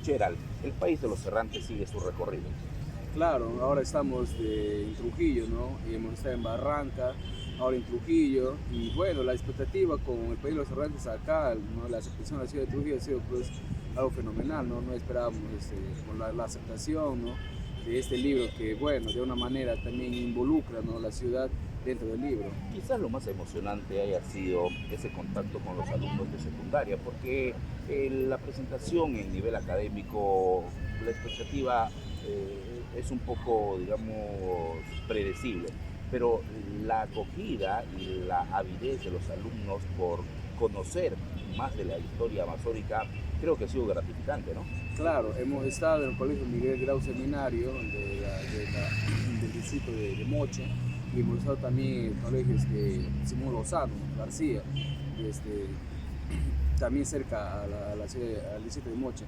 Gerald, el país de los errantes sigue su recorrido. Claro, ahora estamos en Trujillo, ¿no? Y hemos estado en Barranca, ahora en Trujillo. Y bueno, la expectativa con el país de los errantes acá, ¿no? La aceptación de la ciudad de Trujillo ha sido pues algo fenomenal, ¿no? No esperábamos con la aceptación, ¿no? De este libro que, bueno, de una manera también involucra, ¿no? La ciudad dentro del libro. Quizás lo más emocionante haya sido ese contacto con los alumnos de secundaria, porque la presentación en nivel académico, la expectativa es un poco, digamos, predecible, pero la acogida y la avidez de los alumnos por conocer más de la historia amazónica creo que ha sido gratificante, ¿no? Claro, hemos estado en el Colegio Miguel Grau Seminario del distrito de Moche, y hemos estado también en colegios de Simón Lozano, García, este, también cerca a la ciudad, al distrito de Moche.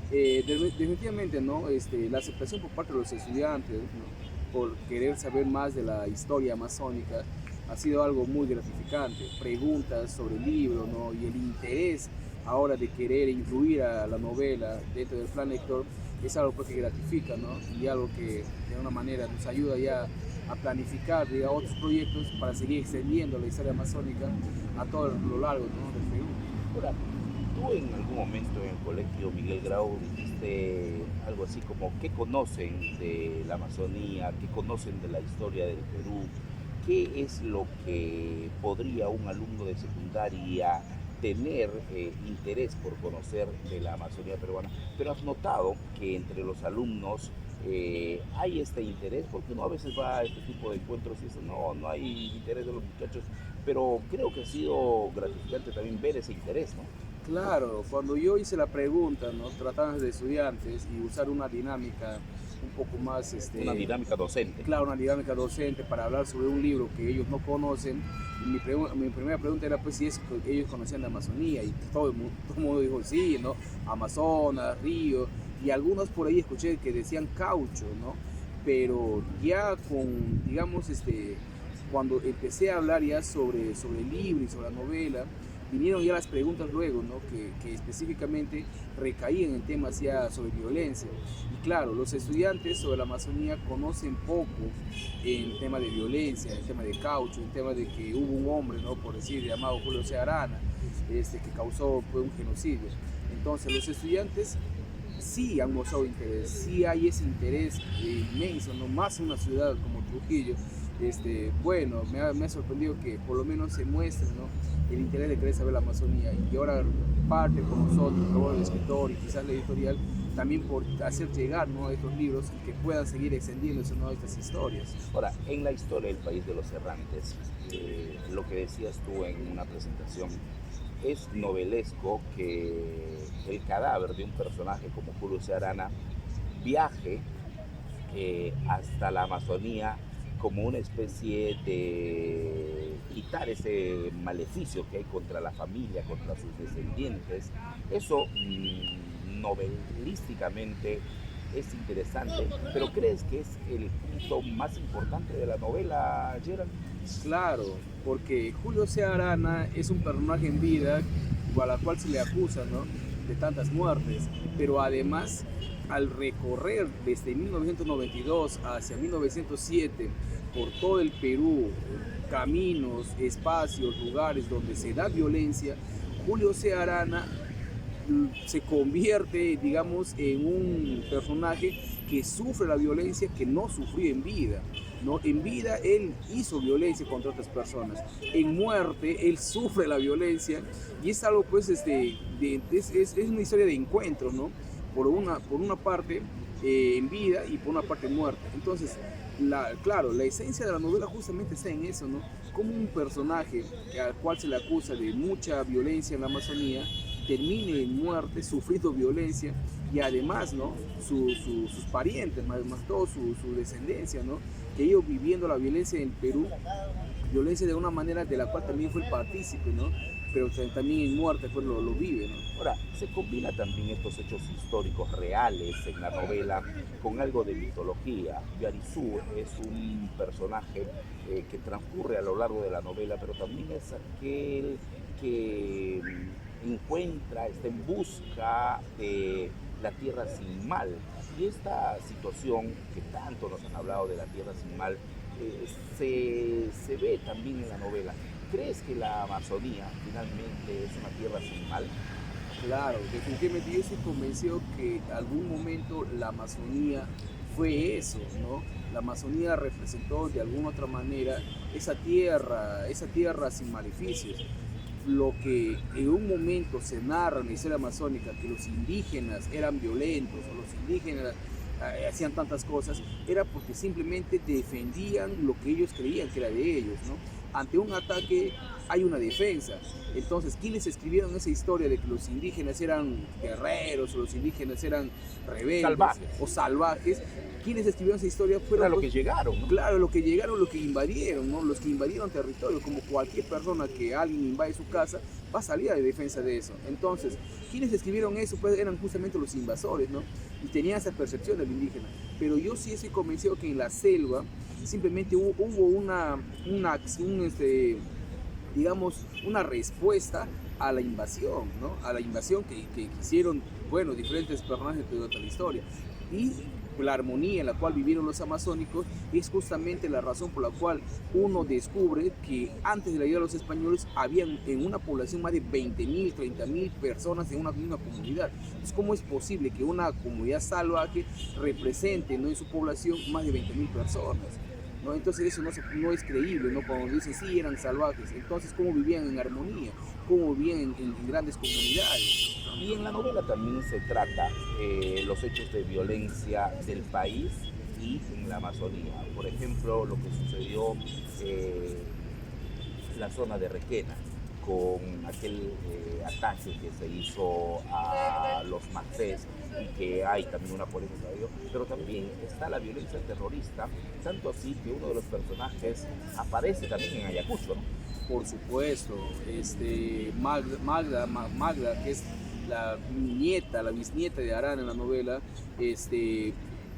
Definitivamente, ¿no? La aceptación por parte de los estudiantes, ¿no? Por querer saber más de la historia amazónica ha sido algo muy gratificante. Preguntas sobre el libro, ¿no? Y el interés ahora de querer incluir a la novela dentro del plan lector es algo pues, que gratifica, ¿no? Y algo que de una manera nos ayuda ya a planificar digamos, otros proyectos para seguir extendiendo la historia amazónica a todo lo largo, ¿no? del Perú. Ahora, tú en algún momento en el colegio Miguel Grau dijiste algo así como ¿qué conocen de la Amazonía? ¿Qué conocen de la historia del Perú? ¿Qué es lo que podría un alumno de secundaria tener interés por conocer de la Amazonía peruana? Pero has notado que entre los alumnos hay este interés, porque uno a veces va a este tipo de encuentros y dice, no, no hay interés de los muchachos, pero creo que ha sido gratificante también ver ese interés, ¿no? Claro, cuando yo hice la pregunta, ¿no? Tratando de estudiantes y usar una dinámica un poco más, Una dinámica docente. claro, una dinámica docente para hablar sobre un libro que ellos no conocen, mi primera pregunta era pues si ellos conocían la Amazonía, y todo el mundo dijo sí, ¿no? Amazonas, río, y algunos por ahí escuché que decían caucho, ¿no? Pero ya con, digamos, cuando empecé a hablar ya sobre el libro y sobre la novela, vinieron ya las preguntas luego, ¿no? que específicamente recaían en temas ya sobre violencia. Y claro, los estudiantes sobre la Amazonía conocen poco en tema de violencia, en tema de caucho, en tema de que hubo un hombre, ¿no? por decir, llamado Julio C. Arana, que causó pues, un genocidio. Entonces los estudiantes sí han mostrado interés, sí hay ese interés inmenso, ¿no? Más en una ciudad como Trujillo. Bueno, me ha sorprendido que por lo menos se muestre, ¿no? el interés de querer saber la Amazonía, y ahora parte con nosotros, todo el escritor y quizás la editorial, también por hacer llegar, ¿no? estos libros y que puedan seguir extendiéndose, ¿no? estas historias. Ahora, en la historia del país de los errantes, lo que decías tú en una presentación, es novelesco que el cadáver de un personaje como Julio C. Arana viaje hasta la Amazonía como una especie de quitar ese maleficio que hay contra la familia, contra sus descendientes. Eso novelísticamente es interesante, pero ¿crees que es el punto más importante de la novela, Gerald? Claro, porque Julio C. Arana es un personaje en vida a la cual se le acusa, ¿no? de tantas muertes, pero además al recorrer desde 1992 hacia 1907 por todo el Perú, caminos, espacios, lugares donde se da violencia, Julio C. Arana se convierte, digamos, en un personaje que sufre la violencia que no sufrió en vida. ¿no? En vida él hizo violencia contra otras personas. En muerte él sufre la violencia, y es algo pues es una historia de encuentro, ¿no? Por una parte en vida y por una parte en muerte. Entonces, claro, la esencia de la novela justamente está en eso, ¿no? Como un personaje al cual se le acusa de mucha violencia en la Amazonía termine en muerte, sufriendo violencia, y además, ¿no? sus parientes, más todo su descendencia, ¿no? Que ellos viviendo la violencia en el Perú, violencia de una manera de la cual también fue partícipe, ¿no? Pero también en muerte pues lo vive, ¿no? Ahora, se combina también estos hechos históricos reales en la novela con algo de mitología. Yarizú es un personaje que transcurre a lo largo de la novela, pero también es aquel que encuentra, está en busca de la tierra sin mal. Y esta situación que tanto nos han hablado de la tierra sin mal, se ve también en la novela. ¿Crees que la Amazonía finalmente es una tierra sin mal? Claro, definitivamente yo estoy convencido que en algún momento la Amazonía fue eso, ¿no? La Amazonía representó de alguna otra manera esa tierra sin maleficios. Lo que en un momento se narra en la historia amazónica, que los indígenas eran violentos o los indígenas hacían tantas cosas, era porque simplemente defendían lo que ellos creían que era de ellos, ¿no? Ante un ataque hay una defensa. Entonces, ¿quiénes escribieron esa historia de que los indígenas eran guerreros o los indígenas eran rebeldes Salvajes. o salvajes? ¿Quiénes escribieron esa historia? Fueron Era lo que llegaron, ¿no? Claro, lo que llegaron, lo que invadieron, ¿no? Los que invadieron territorio, como cualquier persona que alguien invade su casa, va a salir a la defensa de eso. Entonces, quienes escribieron eso pues eran justamente los invasores, ¿no? Y tenían esa percepción del indígena. Pero yo sí estoy convencido que en la selva simplemente hubo una acción, digamos, una respuesta a la invasión, ¿no? A la invasión que hicieron, bueno, diferentes personajes durante la historia. Y la armonía en la cual vivieron los amazónicos es justamente la razón por la cual uno descubre que antes de la llegada de los españoles habían en una población más de 20.000, 30.000 personas en una misma comunidad. Entonces, ¿cómo es posible que una comunidad salvaje represente, ¿no?, en su población más de 20.000 personas? ¿No? Entonces eso no es creíble, ¿no? Cuando dicen sí eran salvajes, entonces cómo vivían en armonía, cómo vivían en grandes comunidades. Y en la novela también se trata los hechos de violencia del país y en la Amazonía. Por ejemplo, lo que sucedió en la zona de Requena con aquel ataque que se hizo a los Macés y que hay también una polémica de ello, pero también está la violencia terrorista, tanto así que uno de los personajes aparece también en Ayacucho, ¿no? Por supuesto, Magda, que es la nieta, la bisnieta de Arana en la novela,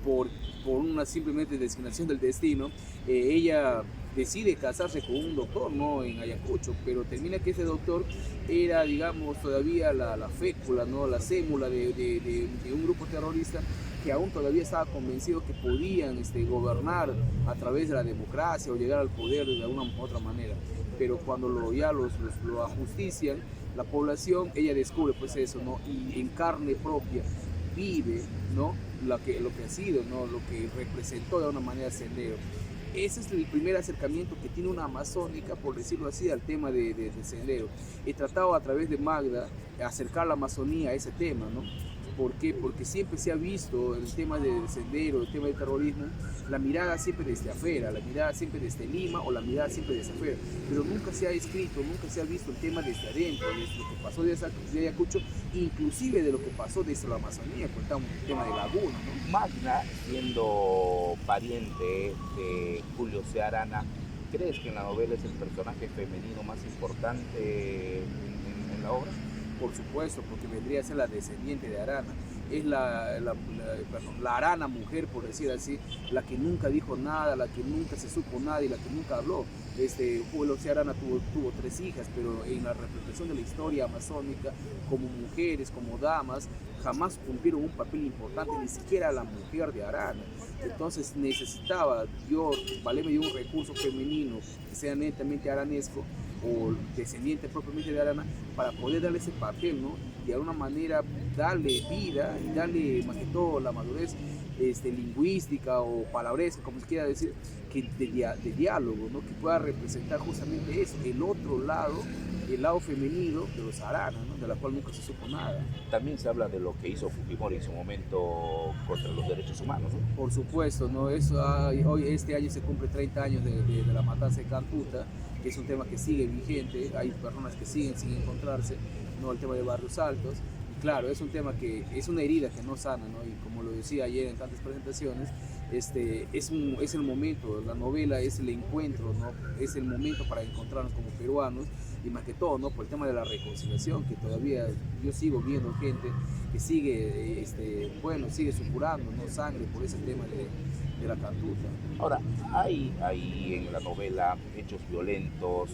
por una simplemente designación del destino, ella decide casarse con un doctor, ¿no?, en Ayacucho, pero termina que ese doctor era, digamos, todavía la fécula, ¿no?, la sémula de un grupo terrorista que aún todavía estaba convencido que podían gobernar a través de la democracia o llegar al poder de alguna u otra manera. Pero cuando lo ajustician, la población, ella descubre pues eso, ¿no? Y en carne propia vive, ¿no?, lo que ha sido, ¿no?, lo que representó de alguna manera Sendero. Ese es el primer acercamiento que tiene una amazónica, por decirlo así, al tema de Sendero. He tratado a través de Magda acercar la Amazonía a ese tema, ¿no? ¿Por qué? Porque siempre se ha visto el tema del Sendero, el tema del terrorismo, la mirada siempre desde afuera, la mirada siempre desde Lima o la mirada siempre desde afuera, pero nunca se ha escrito, nunca se ha visto el tema desde adentro, desde lo que pasó de Ayacucho, inclusive de lo que pasó desde la Amazonía, por el tema de Laguna, ¿no? Magna, siendo pariente de Julio C. Arana, ¿crees que en la novela es el personaje femenino más importante en la obra? Por supuesto, porque vendría a ser la descendiente de Arana. Es la Arana mujer, por decir así, la que nunca dijo nada, la que nunca se supo nada y la que nunca habló. Julio C. Arana tuvo 3 hijas, pero en la representación de la historia amazónica, como mujeres, como damas, jamás cumplieron un papel importante, ni siquiera la mujer de Arana. Entonces necesitaba yo valerme de un recurso femenino que sea netamente aranesco o descendiente propiamente de Arana para poder darle ese papel, ¿no? De alguna manera darle vida y darle más que todo la madurez lingüística o palabresca, como se quiera decir, que de diálogo, ¿no?, que pueda representar justamente eso, el otro lado, el lado femenino de los Arana, ¿no?, de la cual nunca se supo nada. También se habla de lo que hizo Fujimori en su momento contra los derechos humanos, ¿no? Por supuesto, ¿no? Hoy, este año se cumple 30 años de la matanza de Cantuta, que es un tema que sigue vigente, hay personas que siguen sin encontrarse, ¿no?, el tema de Barrios Altos. Y claro, es un tema que es una herida que no sana, ¿no? Y como lo decía ayer en tantas presentaciones, es el momento, la novela es el encuentro, ¿no?, es el momento para encontrarnos como peruanos, y más que todo, ¿no?, por el tema de la reconciliación, que todavía yo sigo viendo gente que sigue, sigue supurando, ¿no?, sangre por ese tema de la Cantuta. Ahora, hay en la novela hechos violentos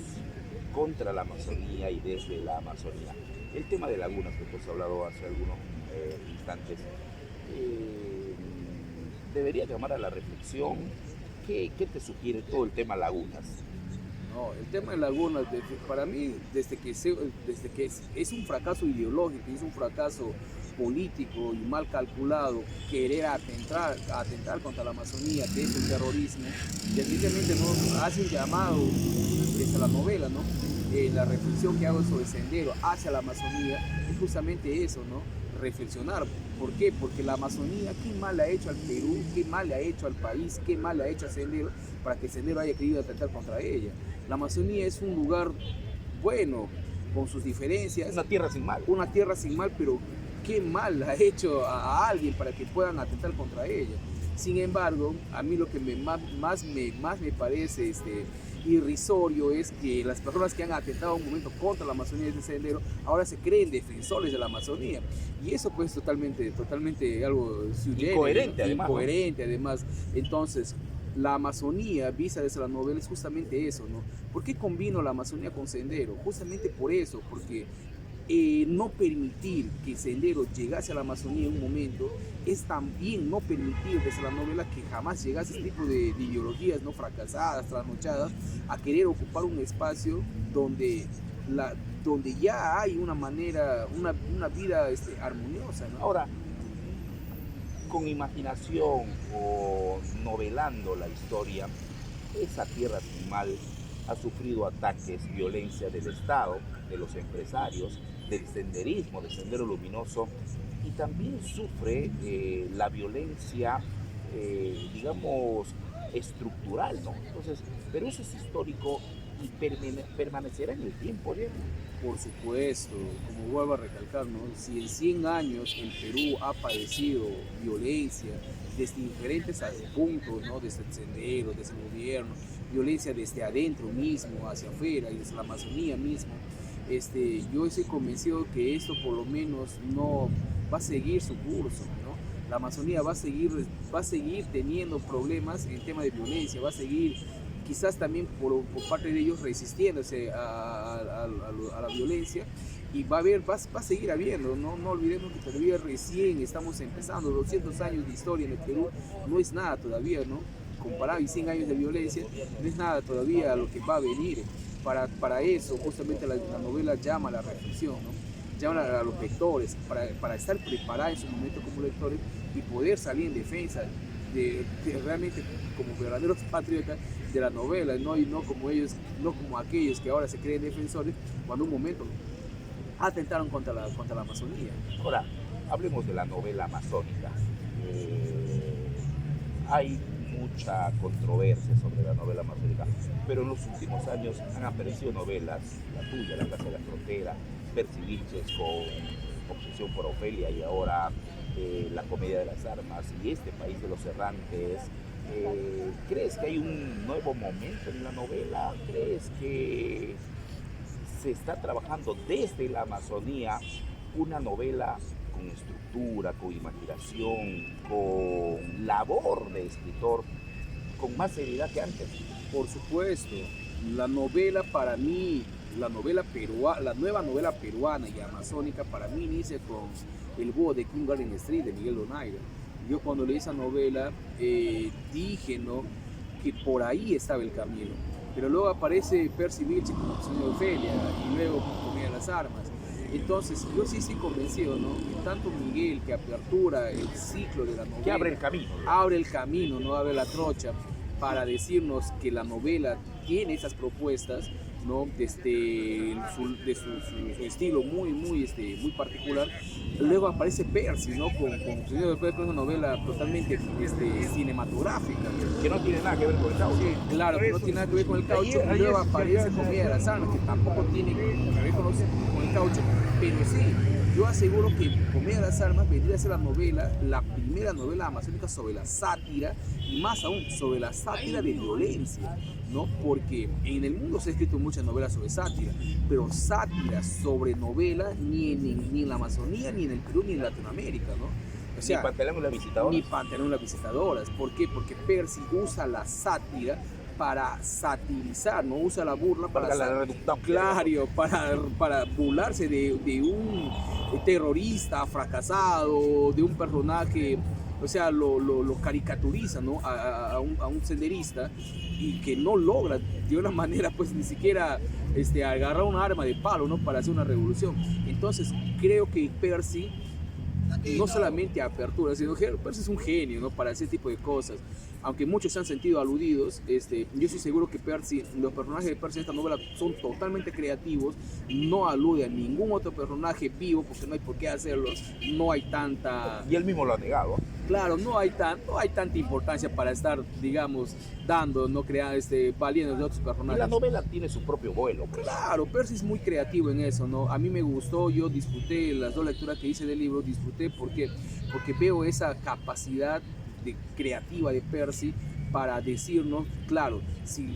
contra la Amazonía y desde la Amazonía. El tema de lagunas que tú has hablado hace algunos instantes, eh, debería llamar a la reflexión. ¿Qué te sugiere todo el tema lagunas? No, el tema de lagunas, para mí, desde que es un fracaso ideológico, es un fracaso político y mal calculado querer atentar contra la Amazonía, que es el terrorismo, definitivamente nos hace un llamado desde la novela, ¿no? La reflexión que hago sobre Sendero hacia la Amazonía es justamente eso, ¿no? Reflexionar. ¿Por qué? Porque la Amazonía, ¿qué mal le ha hecho al Perú? ¿Qué mal le ha hecho al país? ¿Qué mal le ha hecho a Sendero para que Sendero haya querido atentar contra ella? La Amazonía es un lugar bueno, con sus diferencias. Una tierra sin mal. Una tierra sin mal, pero qué mal ha hecho a alguien para que puedan atentar contra ella. Sin embargo, a mí lo que más me parece irrisorio es que las personas que han atentado un momento contra la Amazonía de Sendero ahora se creen defensores de la Amazonía. Y eso pues totalmente algo incoherente, además. Incoherente, además. Entonces, la Amazonía, vista desde la novela, es justamente eso, ¿no? ¿Por qué combino la Amazonía con Sendero? Justamente por eso, porque no permitir que Sendero llegase a la Amazonía en un momento es también no permitir desde la novela que jamás llegase este tipo de ideologías no fracasadas, trasnochadas, a querer ocupar un espacio donde ya hay una manera, una vida armoniosa, ¿no? Ahora, con imaginación o novelando la historia, esa tierra sin mal ha sufrido ataques, violencia del Estado, de los empresarios, del senderismo, del Sendero Luminoso, y también sufre la violencia, digamos, estructural, ¿no? Entonces, pero eso es histórico y permanecerá en el tiempo, ¿no? Por supuesto, como vuelvo a recalcar, ¿no? Si en 100 años el Perú ha padecido violencia desde diferentes puntos, ¿no? Desde el Sendero, desde el gobierno, violencia desde adentro mismo, hacia afuera y desde la Amazonía mismo, yo estoy convencido que esto por lo menos no va a seguir su curso, ¿no? La Amazonía va a seguir teniendo problemas en tema de violencia, va a seguir quizás también por parte de ellos resistiéndose a la violencia, y va a seguir habiendo, ¿no? No olvidemos que todavía recién estamos empezando, 200 años de historia en el Perú no es nada todavía, ¿no? Comparado y 100 años de violencia, no es nada todavía a lo que va a venir. Para eso justamente la novela llama a la reflexión, ¿no? Llama a los lectores para estar preparados en su momento como lectores y poder salir en defensa de realmente como verdaderos patriotas de la novela, ¿no? Y no como aquellos que ahora se creen defensores cuando un momento atentaron contra la Amazonía. Ahora, hablemos de la novela amazónica. Hay mucha controversia sobre la novela amazónica, pero en los últimos años han aparecido novelas, la tuya, La Casa de la Frontera, Percy Vilches con Obsesión por Ofelia, y ahora La Comedia de las Armas y Este País de los Errantes. ¿Crees que hay un nuevo momento en la novela? ¿Crees que se está trabajando desde la Amazonía una novela con estructura, con imaginación, con labor de escritor, con más seriedad que antes? Por supuesto, la novela para mí, la nueva novela peruana y amazónica para mí inicia con El Búho de King Garden Street de Miguel Donaire. Yo cuando leí esa novela dije, ¿no?, que por ahí estaba el camino, pero luego aparece Percy Vilches con Obsesión de Ofelia y luego con Comedia de las Armas. Entonces yo sí estoy convencido, ¿no?, que tanto Miguel, que apertura el ciclo de la novela, que abre el camino, no abre la trocha para decirnos que la novela tiene esas propuestas, ¿no?, de su estilo muy particular. Luego aparece Percy, ¿no?, con una novela totalmente cinematográfica. Que no tiene nada que ver con el caucho. Sí, claro, que no tiene nada que ver con el caucho. Y luego aparece Comedia de las Armas, que tampoco tiene que ver con el caucho, pero sí, yo aseguro que Comedia de las Armas vendría a ser la primera novela amazónica sobre la sátira, y más aún sobre la sátira de violencia, ¿no? Porque en el mundo se ha escrito muchas novelas sobre sátira, pero sátira sobre novela ni en la Amazonía, ni en el Perú, ni en Latinoamérica, ¿no? O sea, ni Pantaleón y las Visitadoras. Ni Pantaleón y las Visitadoras. ¿Por qué? Porque Percy usa la sátira para satirizar, no usa la burla para, Valga la redundancia. claro, para burlarse de un terrorista fracasado, de un personaje, o sea, lo caricaturiza, ¿no? A un senderista, y que no logra de una manera, pues ni siquiera agarrar un arma de palo, ¿no? Para hacer una revolución. Entonces creo que Percy no solamente apertura, sino que Percy es un genio, ¿no? Para ese tipo de cosas. Aunque muchos se han sentido aludidos, yo estoy seguro que Percy, los personajes de Percy en esta novela son totalmente creativos, no alude a ningún otro personaje vivo, porque no hay por qué hacerlo, no hay tanta... Y él mismo lo ha negado. Claro, no hay tanta importancia para estar, digamos, dando, no crear, valiendo de otros personajes. Y la novela tiene su propio vuelo. Pues. Claro, Percy es muy creativo en eso, ¿no? A mí me gustó, yo disfruté las 2 lecturas que hice del libro, disfruté porque veo esa capacidad creativa de Percy para decirnos, claro, si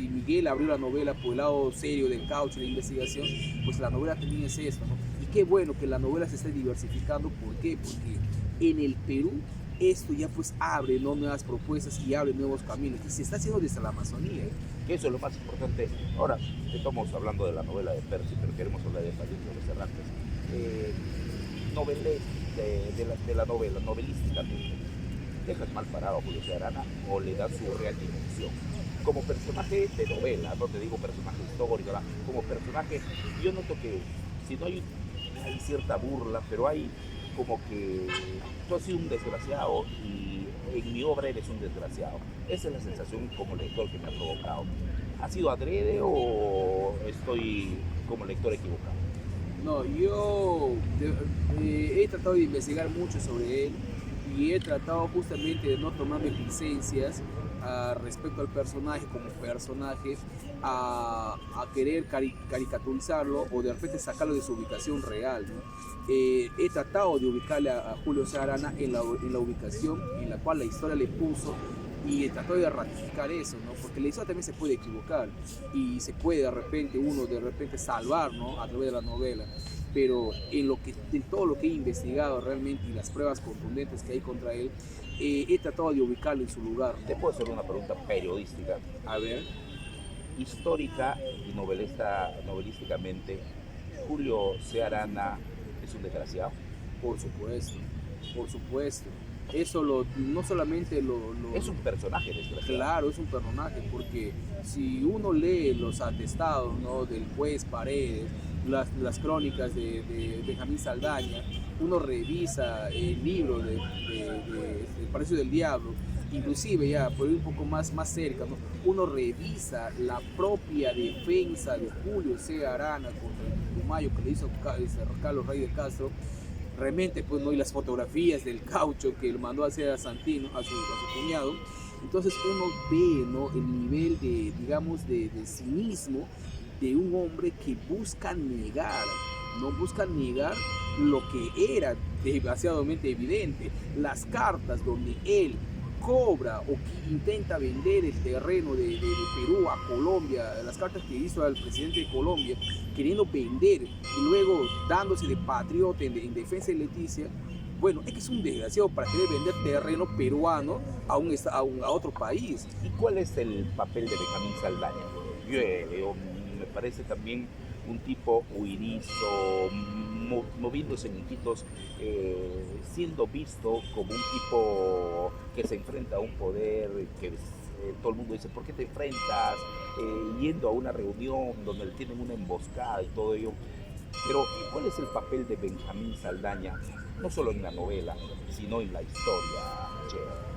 Miguel abrió la novela por el lado serio del caucho, de la investigación, pues la novela también es esto, ¿no? Y qué bueno que la novela se esté diversificando. ¿Por qué? Porque en el Perú esto ya pues abre, ¿no?, nuevas propuestas y abre nuevos caminos, y se está haciendo desde la Amazonía. Que eso es lo más importante. Ahora, estamos hablando de la novela de Percy, pero queremos hablar de Patricio de Cervantes. De la novela, novelísticamente, ¿dejas mal parado a Julio César Arana o le das su real dimensión? Como personaje de novela, no te digo personaje histórico, ¿verdad? Como personaje, yo noto que si no hay cierta burla, pero hay como que tú has sido un desgraciado y en mi obra eres un desgraciado. Esa es la sensación como lector que me ha provocado. ¿Ha sido adrede o estoy como lector equivocado? No, yo he tratado de investigar mucho sobre él y he tratado justamente de no tomarme licencias respecto al personaje como personaje, a querer caricaturizarlo o de repente sacarlo de su ubicación real, ¿no? He tratado de ubicarle a Julio César Arana en la ubicación en la cual la historia le puso, y he tratado de ratificar eso, ¿no? Porque la historia también se puede equivocar y se puede de repente salvar, ¿no?, a través de la novela. Pero en todo lo que he investigado realmente y las pruebas contundentes que hay contra él, he tratado de ubicarlo en su lugar, ¿no? Te puedo hacer una pregunta periodística. A ver. Histórica y novelísticamente, Julio C. Arana es un desgraciado. Por supuesto, por supuesto. Eso no solamente es un personaje desgraciado. Claro, es un personaje, porque si uno lee los atestados, ¿no?, del juez Paredes, las crónicas de Benjamín Saldaña, uno revisa el libro de El Palacio del Diablo, inclusive ya por ir un poco más cerca, ¿no?, uno revisa la propia defensa de Julio C. Arana contra el Pumayo que le hizo Carlos Rey de Castro. Realmente, pues, no, y las fotografías del caucho que le mandó a hacer a Santino, a su cuñado. Entonces uno ve, ¿no?, el nivel de cinismo de un hombre que busca negar lo que era demasiadamente evidente. Las cartas donde él cobra o que intenta vender el terreno de Perú a Colombia, las cartas que hizo al presidente de Colombia queriendo vender y luego dándose de patriota en defensa de Leticia. Bueno, es que es un desgraciado para querer vender terreno peruano a otro país. ¿Y cuál es el papel de Benjamín Saldaña? Me parece también un tipo huirizo, moviéndose en Iquitos, siendo visto como un tipo que se enfrenta a un poder, que todo el mundo dice, ¿por qué te enfrentas? Yendo a una reunión donde le tienen una emboscada y todo ello. Pero ¿cuál es el papel de Benjamín Saldaña, no solo en la novela, sino en la historia, Cheo?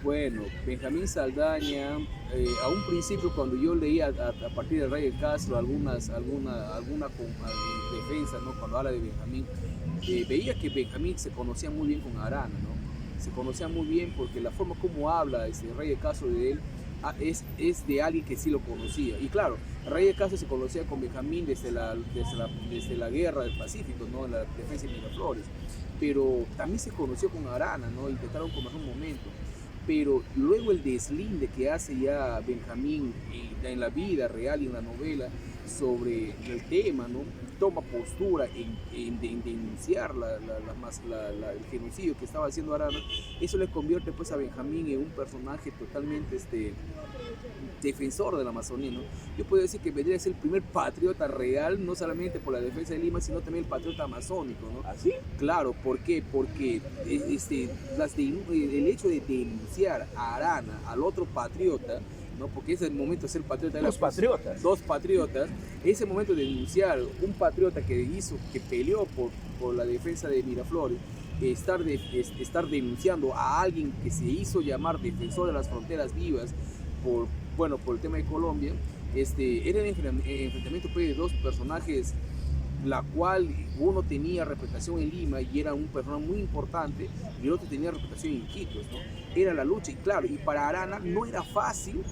Bueno, Benjamín Saldaña, a un principio cuando yo leía a partir de Rey de Castro alguna defensa, ¿no?, cuando habla de Benjamín, veía que Benjamín se conocía muy bien con Arana, ¿no? Se conocía muy bien porque la forma como habla Rey de Castro de él es de alguien que sí lo conocía. Y claro, Rey de Castro se conocía con Benjamín desde la guerra del Pacífico, ¿no?, en la defensa de Miraflores, pero también se conoció con Arana, ¿no? Intentaron conversar un momento. Pero luego el deslinde que hace ya Benjamín en la vida real y en la novela sobre el tema, ¿no?, toma postura en denunciar el genocidio que estaba haciendo Arana, eso le convierte pues a Benjamín en un personaje totalmente defensor de la Amazonía, ¿no? Yo puedo decir que vendría a ser el primer patriota real, no solamente por la defensa de Lima, sino también el patriota amazónico, ¿no? ¿Así? Claro, ¿por qué? Porque el hecho de denunciar a Arana, al otro patriota, ¿no? Porque ese momento de ser patriota era dos patriotas, ese momento de denunciar un patriota que peleó por la defensa de Miraflores, estar denunciando a alguien que se hizo llamar defensor de las fronteras vivas por el tema de Colombia, era el enfrentamiento pues, de dos personajes, la cual uno tenía reputación en Lima y era un personaje muy importante, y el otro tenía reputación en Iquitos, ¿no? Era la lucha, y claro, y para Arana no era fácil,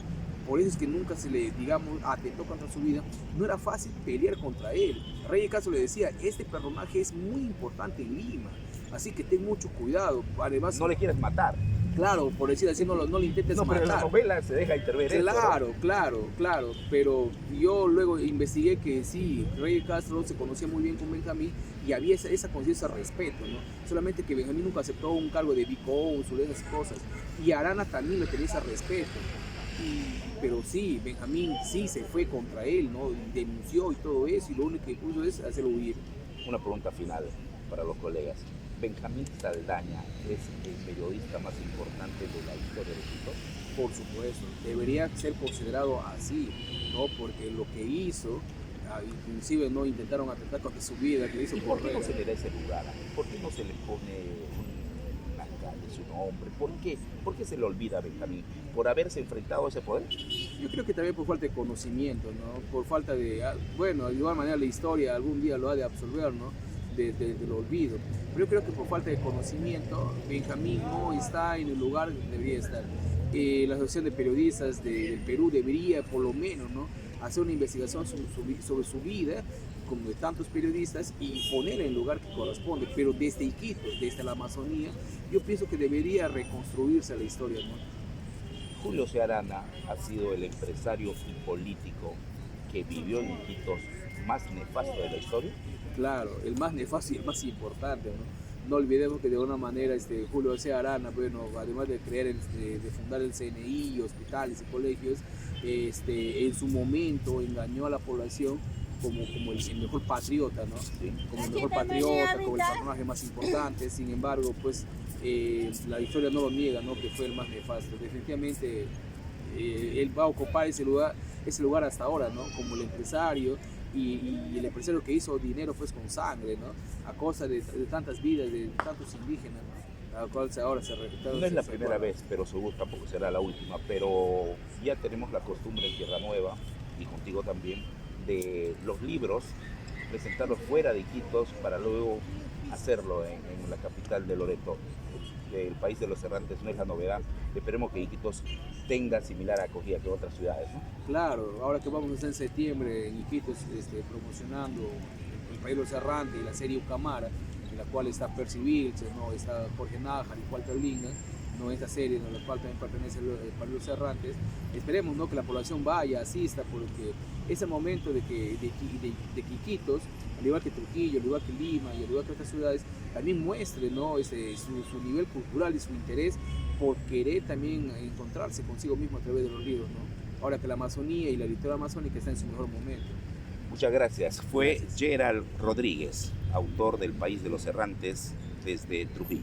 por eso es que nunca se le, digamos, atentó contra su vida, no era fácil pelear contra él. Rey de Castro le decía, este personaje es muy importante en Lima, así que ten mucho cuidado, además... No le quieres matar. Claro, por decir así, no le intentes matar. Pero en la novela se deja intervenir eso, ¿no? Claro, pero yo luego investigué que sí, Rey de Castro se conocía muy bien con Benjamín y había esa conciencia de respeto, ¿no? Solamente que Benjamín nunca aceptó un cargo de vicónsul, esas cosas, y Arana también le tenía ese respeto. Pero sí, Benjamín sí se fue contra él, ¿no? Y denunció y todo eso, y lo único que puso es hacerlo huir. Una pregunta final para los colegas. ¿Benjamín Saldaña es el periodista más importante de la historia de Quito? Por supuesto, debería ser considerado así, ¿no? Porque lo que hizo, inclusive no intentaron atentar contra su vida, que hizo ¿Y por qué no se le da ese lugar? ¿Por qué no se le pone una calle, su nombre? ¿Por qué se le olvida a Benjamín? ¿Por haberse enfrentado a ese poder? Yo creo que también por falta de conocimiento, ¿no? Por falta de, bueno, de igual manera la historia algún día lo ha de absorber, ¿no? Del olvido. Pero yo creo que por falta de conocimiento, Benjamín no está en el lugar donde debería estar. La Asociación de Periodistas del Perú debería, por lo menos, ¿no? hacer una investigación sobre su vida, como de tantos periodistas, y ponerla en el lugar que corresponde. Pero desde Iquitos, desde la Amazonía, yo pienso que debería reconstruirse la historia, ¿no? Julio C. Arana ha sido el empresario y político que vivió en Iquitos más nefasto de la historia. Claro, el más nefasto y el más importante, ¿no? No olvidemos que de alguna manera Julio C. Arana, bueno, además de de fundar el CNI, hospitales y colegios, en su momento engañó a la población como el mejor patriota, ¿no? Sí. Como el mejor patriota, como el personaje más importante. Sin embargo, pues la historia no lo niega, ¿no? Que fue el más nefasto. Definitivamente él va a ocupar ese lugar hasta ahora, ¿no? Como el empresario. Y el empresario que hizo dinero pues con sangre, ¿no? A costa de tantas vidas, de tantos indígenas, ¿no? A la cual ahora se repite. No es la primera vez, pero seguro tampoco será la última, pero ya tenemos la costumbre en Tierra Nueva, y contigo también, de los libros, presentarlos fuera de Iquitos para luego hacerlo en la capital de Loreto. El país de los errantes no es la novedad. Esperemos que Iquitos tenga similar acogida que otras ciudades, ¿no? Claro, ahora que vamos a estar en septiembre en Iquitos promocionando el país de los errantes y la serie Ucamara, en la cual está Percy Wilson, ¿no? Está Jorge Nájar y Walter Lingan, ¿no? Esta serie en la cual también pertenece el país de los errantes. Esperemos, ¿no? que la población vaya, asista, porque es el momento de que Iquitos, al igual que Trujillo, al igual que Lima y al igual que otras ciudades, también muestre, ¿no? su nivel cultural y su interés por querer también encontrarse consigo mismo a través de los libros, ¿no? Ahora que la Amazonía y la literatura amazónica está en su mejor momento. Muchas gracias. Fue Gerald Rodríguez, autor del País de los Errantes desde Trujillo.